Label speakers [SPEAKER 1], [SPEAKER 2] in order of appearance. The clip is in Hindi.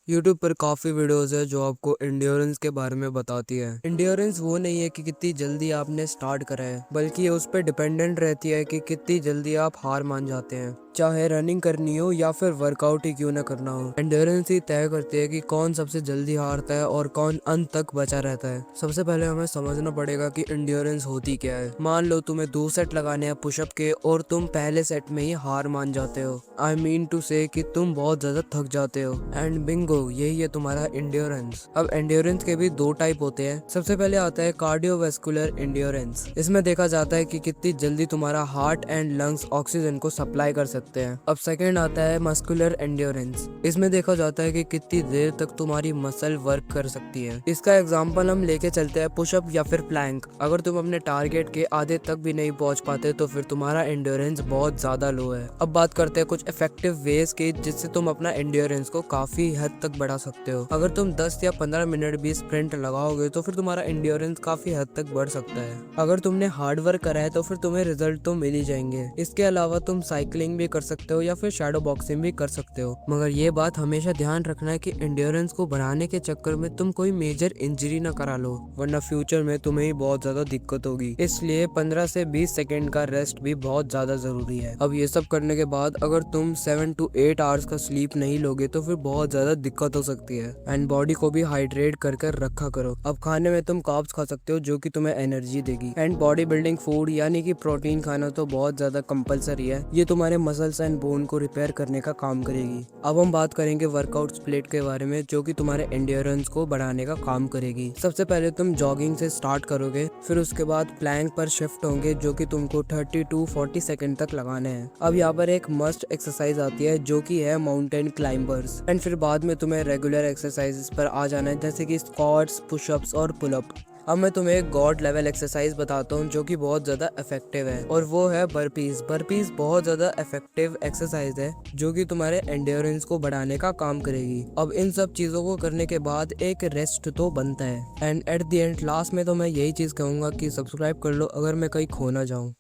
[SPEAKER 1] यूट्यूब पर काफ़ी वीडियोस है जो आपको एंड्योरेंस के बारे में बताती है। एंड्योरेंस वो नहीं है कि कितनी जल्दी आपने स्टार्ट करा है, बल्कि ये उस पर डिपेंडेंट रहती है कि कितनी जल्दी आप हार मान जाते हैं, चाहे रनिंग करनी हो या फिर वर्कआउट ही क्यों ना करना हो। एंड्योरेंस ही तय करती है कि कौन सबसे जल्दी हारता है और कौन अंत तक बचा रहता है। सबसे पहले हमें समझना पड़ेगा कि एंड्योरेंस होती क्या है। मान लो तुम्हें 2 सेट लगाने हैं पुशअप के और तुम पहले सेट में ही हार मान जाते हो। आई मीन टू से कि तुम बहुत ज्यादा थक जाते हो एंड बिंगो, यही है तुम्हारा एंड्योरेंस। अब एंड्योरेंस के भी 2 टाइप होते हैं। सबसे पहले आता है कार्डियोवैस्कुलर एंड्योरेंस। इसमें देखा जाता है कि कितनी जल्दी तुम्हारा हार्ट एंड लंग्स ऑक्सीजन को सप्लाई कर सकते हैं। अब सेकंड आता है मस्कुलर एंड्योरेंस। इसमें देखा जाता है कि कितनी देर तक तुम्हारी मसल वर्क कर सकती है। इसका एग्जाम्पल हम लेके चलते हैं पुशअप या फिर प्लैंक। अगर तुम अपने टारगेट के आधे तक भी नहीं पहुंच पाते तो फिर तुम्हारा एंड्योरेंस बहुत ज्यादा लो है। अब बात करते हैं कुछ इफेक्टिव वेज की जिससे तुम अपना एंड्योरेंस को काफी हद तक बढ़ा सकते हो। अगर तुम 10 या 15 मिनट भी स्प्रिंट लगाओगे तो फिर तुम्हारा एंड्योरेंस काफी हद तक बढ़ सकता है। अगर तुमने हार्ड वर्क करा है तो फिर तुम्हें रिजल्ट तो मिल ही जाएंगे। इसके अलावा तुम साइकिलिंग भी कर सकते हो या फिर शैडो बॉक्सिंग भी कर सकते हो, मगर ये बात हमेशा ध्यान रखना है कि एंड्योरेंस को बढ़ाने के चक्कर में तुम कोई मेजर इंजरी ना करा लो, वरना फ्यूचर में तुम्हें ही बहुत ज्यादा दिक्कत होगी। इसलिए 15 से 20 सेकंड का रेस्ट भी बहुत ज्यादा जरूरी है। अब ये सब करने के बाद अगर तुम 7 to 8 आवर्स का स्लीप नहीं लोगे तो फिर बहुत ज्यादा दिक्कत हो सकती है। एंड बॉडी को भी हाइड्रेट कर कर रखा करो। अब खाने में तुम कार्ब्स खा सकते हो जो कि तुम्हें एनर्जी देगी। एंड बॉडी बिल्डिंग फूड यानी कि प्रोटीन खाना तो बहुत ज्यादा कंपलसरी है। ये तुम्हारे मसल्स एंड बोन को रिपेयर करने का काम करेगी। अब हम बात करेंगे वर्कआउट स्प्लिट के बारे में जो कि तुम्हारे एंड्योरेंस को बढ़ाने का काम करेगी। सबसे पहले तुम जॉगिंग से स्टार्ट करोगे, फिर उसके बाद प्लैंक पर शिफ्ट होंगे जो कि तुमको 30 to 40 सेकंड तक लगाने हैं। अब यहाँ पर एक मस्ट एक्सरसाइज आती है जो कि है माउंटेन क्लाइंबर्स। एंड फिर बाद में तुम्हें रेगुलर एक्सरसाइजेस पर आ जाना है जैसे कि स्क्वाट्स, पुशअप्स और पुलअप। अब मैं तुम्हें एक गॉड लेवल एक्सरसाइज बताता हूँ जो कि बहुत ज़्यादा इफेक्टिव है और वो है बर्पीज। बर्पीज बहुत ज़्यादा इफेक्टिव एक्सरसाइज है जो कि तुम्हारे एंड्योरेंस को बढ़ाने का काम करेगी। अब इन सब चीज़ों को करने के बाद एक रेस्ट तो बनता है। And at the end last में तो मैं यही चीज़ कहूँगा कि सब्सक्राइब कर लो अगर मैं कहीं खो ना जाऊँ।